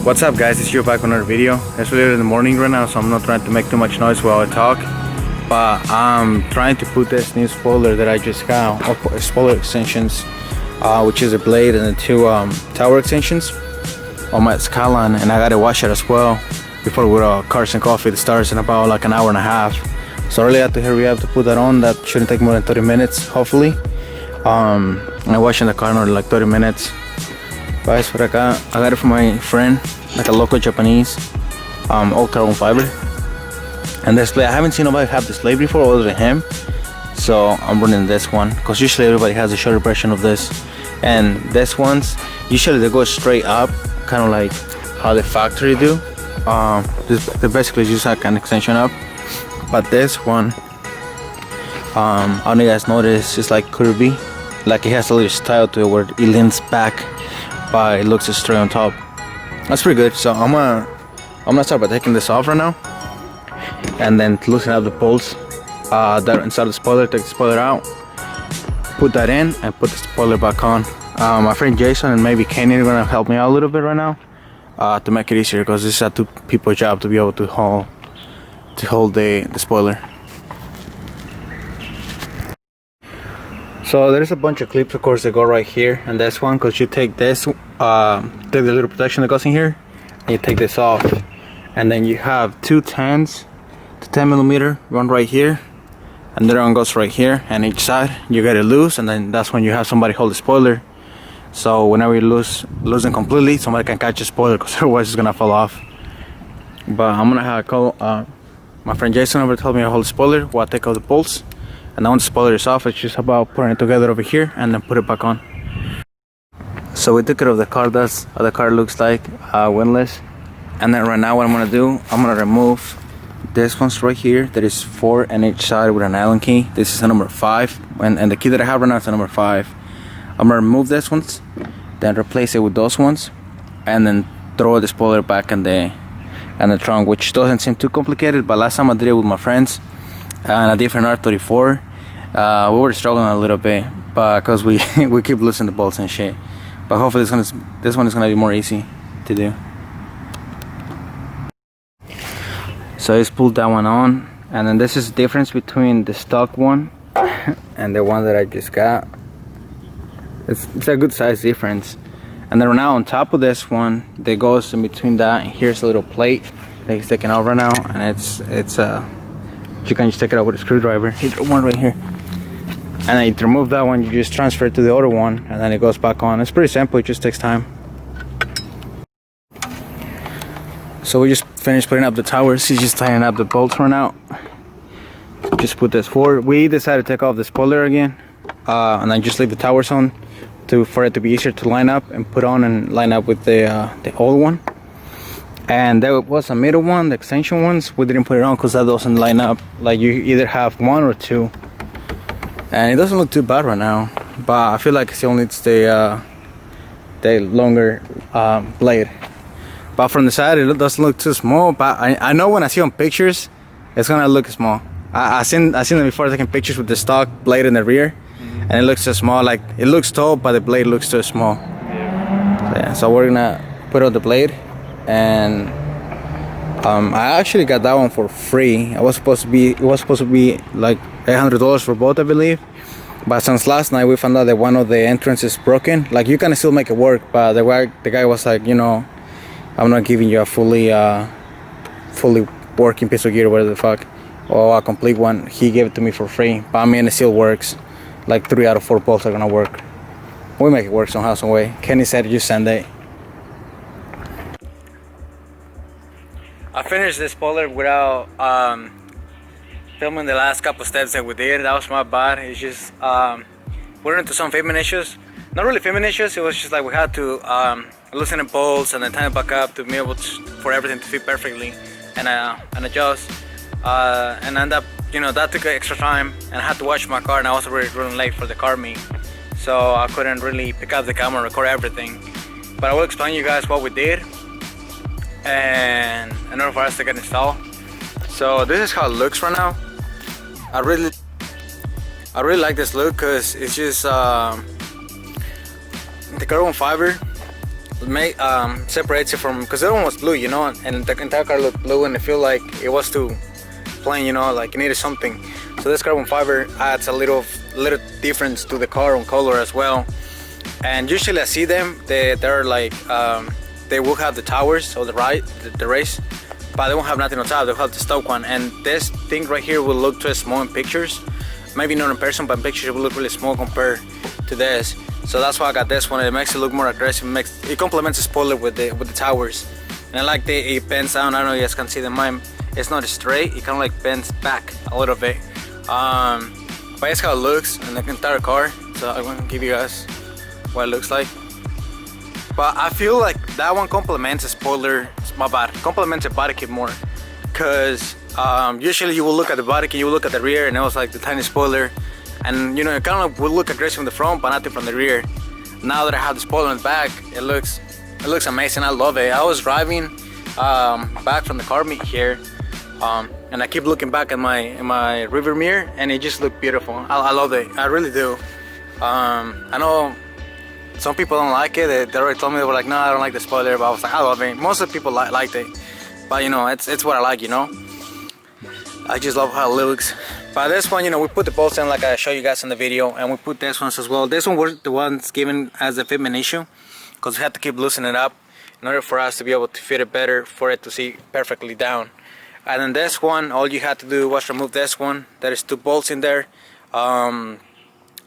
What's up guys, it's you back on another video. It's later in the morning right now, so I'm not trying to make too much noise while I talk. But I'm trying to put this new spoiler that I just got, or spoiler extensions, which is a blade and the two tower extensions on my Skyline, and I gotta wash it as well before we go to Cars and Coffee. That starts in about like an hour and a half. So I really have to hurry up to put that on. That shouldn't take more than 30 minutes, hopefully. I'm washing the car in like 30 minutes. Guys, what I got it from my friend, like a local Japanese old carbon fiber. And this blade, I haven't seen nobody have this blade before other than him, so I'm running this one because usually everybody has a shorter version of this, and this one's usually they go straight up, kind of like how the factory do. They basically just like an extension up, but this one, I don't know if you guys notice, it's like curvy, like it has a little style to it where it leans back, but it looks straight on top. That's pretty good. So I'm gonna start by taking this off right now, and then loosen up the bolts that are inside the spoiler. Take the spoiler out, put that in, and put the spoiler back on. My friend Jason and maybe Kenny are gonna help me out a little bit right now to make it easier, because this is a two people job to be able to hold the spoiler. So there's a bunch of clips, of course, that go right here, and this one, because you take this, take the little protection that goes in here, and you take this off, and then you have two 10s to 10mm one right here, and the other one goes right here, and each side you get it loose, and then that's when you have somebody hold the spoiler. So whenever you loosen completely, somebody can catch the spoiler, because otherwise it's gonna fall off. But I'm gonna have call my friend Jason over to help me hold the spoiler while I take out the bolts. And now when the spoiler is off, it's just about putting it together over here and then put it back on. So we took care of the car. That's how the car looks like, windless. And then right now what I'm gonna do, I'm gonna remove this one's right here. There is 4 on each side with an Allen key. This is a number 5, and the key that I have right now is a number 5. I'm gonna remove this ones, then replace it with those ones, and then throw the spoiler back in the trunk, which doesn't seem too complicated. But last time I did it with my friends and a different R34, we were struggling a little bit, but because we keep losing the bolts and shit. But hopefully this one is gonna be more easy to do. So I just pulled that one on, and then this is the difference between the stock one and the one that I just got. It's a good size difference. And then now on top of this one, there goes in between that, and here's a little plate that he's taking out right now, and it's you can just take it out with a screwdriver. Here's one right here, and then you remove that one, you just transfer it to the other one, and then it goes back on. It's pretty simple, it just takes time. So we just finished putting up the towers. He's just tying up the bolts right now. Just put this forward. We decided to take off the spoiler again, and then just leave the towers on for it to be easier to line up and put on and line up with the old one. And there was a middle one, the extension ones, we didn't put it on because that doesn't line up. Like you either have 1 or 2, and it doesn't look too bad right now, but I feel like it still needs the longer blade. But from the side it doesn't look too small, but I know when I see on pictures it's gonna look small. I seen them before taking pictures with the stock blade in the rear, and it looks so small. Like it looks tall, but the blade looks too small. Yeah, so we're gonna put on the blade. And I actually got that one for free. It was supposed to be like $800 for both, I believe. But since last night we found out that one of the entrances is broken. Like you can still make it work, but the guy was like, you know, I'm not giving you a fully working piece of gear, whatever the fuck, or a complete one. He gave it to me for free. But I mean, it still works. Like 3 out of 4 bolts are gonna work. We make it work somehow, some way. Kenny said just send it. I finished this spoiler without filming the last couple steps that we did. That was my bad. It's just we're into some fitment issues. Not really fitment issues. It was just like we had to loosen the bolts and then tighten it back up to be able for everything to fit perfectly and adjust. And end up, you know, that took extra time, and I had to wash my car, and I was already running late for the car meet, so I couldn't really pick up the camera and record everything. But I will explain you guys what we did, and in order for us to get installed. So this is how it looks right now. I really like this look because it's just the carbon fiber separates it from, because the other one was blue, you know, and the entire car looked blue, and it feel like it was too plain, you know, like it needed something. So this carbon fiber adds a little difference to the car on color as well. And usually I see them, they're like they will have the towers or the race, but they won't have nothing on top. They'll have the stock one, and this thing right here will look too small in pictures. Maybe not in person, but in pictures it will look really small compared to this. So that's why I got this one. It makes it look more aggressive. It complements the spoiler with the towers. And I like it bends down. I don't know if you guys can see the mine. It's not straight. It kind of like bends back a little bit. But that's how it looks in the entire car. So I'm gonna give you guys what it looks like. But I feel like that one complements the spoiler. My bad. Complements the body kit more. Cause usually you will look at the body kit, you will look at the rear, and it was like the tiny spoiler. And you know, it kind of will look aggressive from the front, but nothing from the rear. Now that I have the spoiler in the back, it looks amazing. I love it. I was driving back from the car meet here, and I keep looking back at my rear mirror, and it just looked beautiful. I love it. I really do. I know some people don't like it. They already told me, they were like, no, I don't like the spoiler, but I was like, I love it. Most of the people liked it, but you know, it's what I like, you know. I just love how it looks. But this one, you know, we put the bolts in like I showed you guys in the video, and we put this ones as well. This one was the ones given as a fitment issue, because we had to keep loosening it up in order for us to be able to fit it better, for it to see perfectly down. And then this one, all you had to do was remove this one. There is 2 bolts in there. I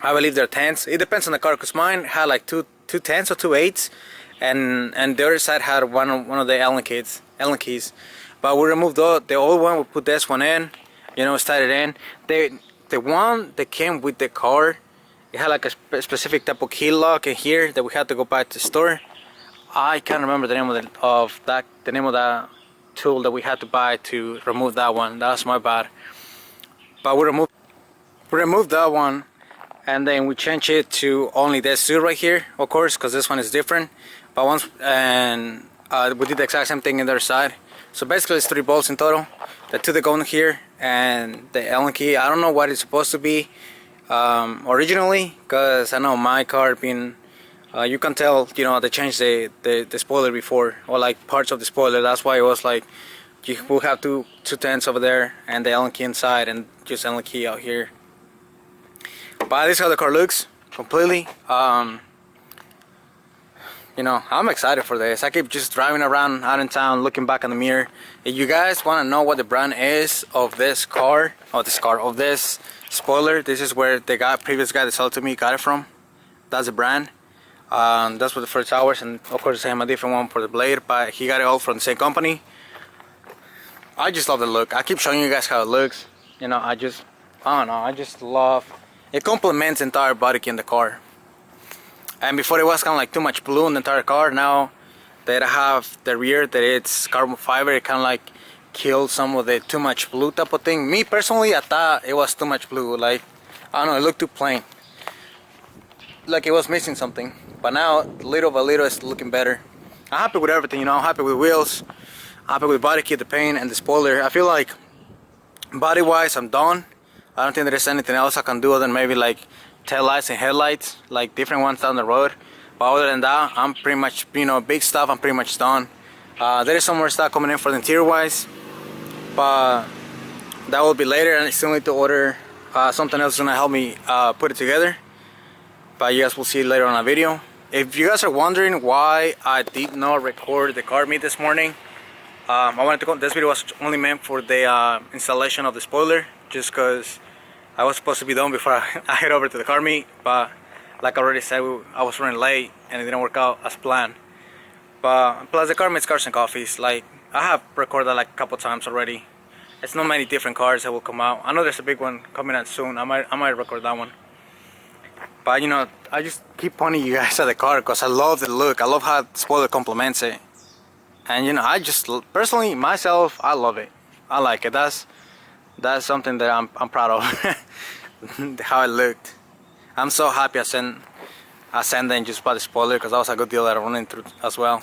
believe they're 10s. It depends on the car, because mine had like two 10s or 2 8s, and the other side had one of the Allen keys. But we removed the old one. We put this one in. You know, slide it in. The one that came with the car, it had like a specific type of key lock in here that we had to go back to the store. I can't remember the name of that tool that we had to buy to remove that one. That's my bad. But we removed that one, and then we changed it to only this two right here, of course, because this one is different. But we did the exact same thing in the other side. So basically it's 3 bolts in total. The 2 that go in here, and the Allen key. I don't know what it's supposed to be originally, because I know my car being you can tell, you know, they changed the spoiler before, or like parts of the spoiler. That's why it was like you will have two 10s over there and the Allen key inside, and just Allen key out here. But this is how the car looks completely. You know, I'm excited for this. I keep just driving around out in town, looking back in the mirror. If you guys want to know what the brand is of this spoiler, this is where the previous guy that sold it to me got it from. That's the brand. That's for the first hours, and of course I have a different one for the blade, but he got it all from the same company. I just love the look. I keep showing you guys how it looks. You know, I don't know, I just love it. Complements the entire body kit in the car. And before it was kind of like too much blue in the entire car. Now that I have the rear that it's carbon fiber, it kind of like killed some of the too much blue type of thing. Me personally, I thought it was too much blue. Like, I don't know, it looked too plain, like it was missing something. But now little by little it's looking better. I'm happy with everything, you know. I'm happy with the wheels, I'm happy with the body kit, the paint, and the spoiler. I feel like body wise I'm done. I don't think there's anything else I can do other than maybe like tail lights and headlights, like different ones down the road. But other than that, I'm pretty much, you know, big stuff, I'm pretty much done. There is some more stuff coming in for the interior wise, but that will be later, and I still need to order something else that's gonna help me put it together. But you guys will see it later on a video. If you guys are wondering why I did not record the car meet this morning, I wanted to go. This video was only meant for the installation of the spoiler, just because I was supposed to be done before I head over to the car meet. But like I already said, I was running late and it didn't work out as planned. But plus the car meets Cars and Coffees, like I have recorded like a couple times already. It's not many different cars that will come out. I know there's a big one coming out soon. I might record that one. But you know, I just keep pointing you guys at the car because I love the look. I love how the spoiler complements it. And you know, I just personally myself, I love it. I like it. That's something that I'm proud of. How it looked. I'm so happy I sent them just by the spoiler, because that was a good deal that I run through as well.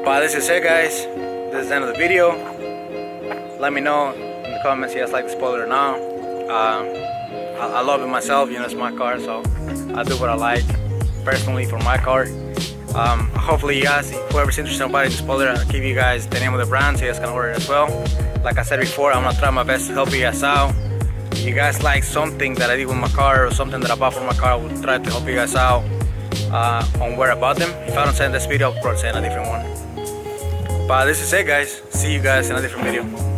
But this is it, guys. This is the end of the video. Let me know in the comments if you guys like the spoiler or not. I love it myself, you know, it's my car, so I do what I like personally for my car. Hopefully you guys, whoever's interested in buying the spoiler, I'll give you guys the name of the brand so you guys can order it as well. Like I said before, I'm gonna try my best to help you guys out. If you guys like something that I did with my car or something that I bought for my car, I will try to help you guys out on where I bought them. If I don't send this video, I'll probably send a different one. But this is it, guys. See you guys in a different video.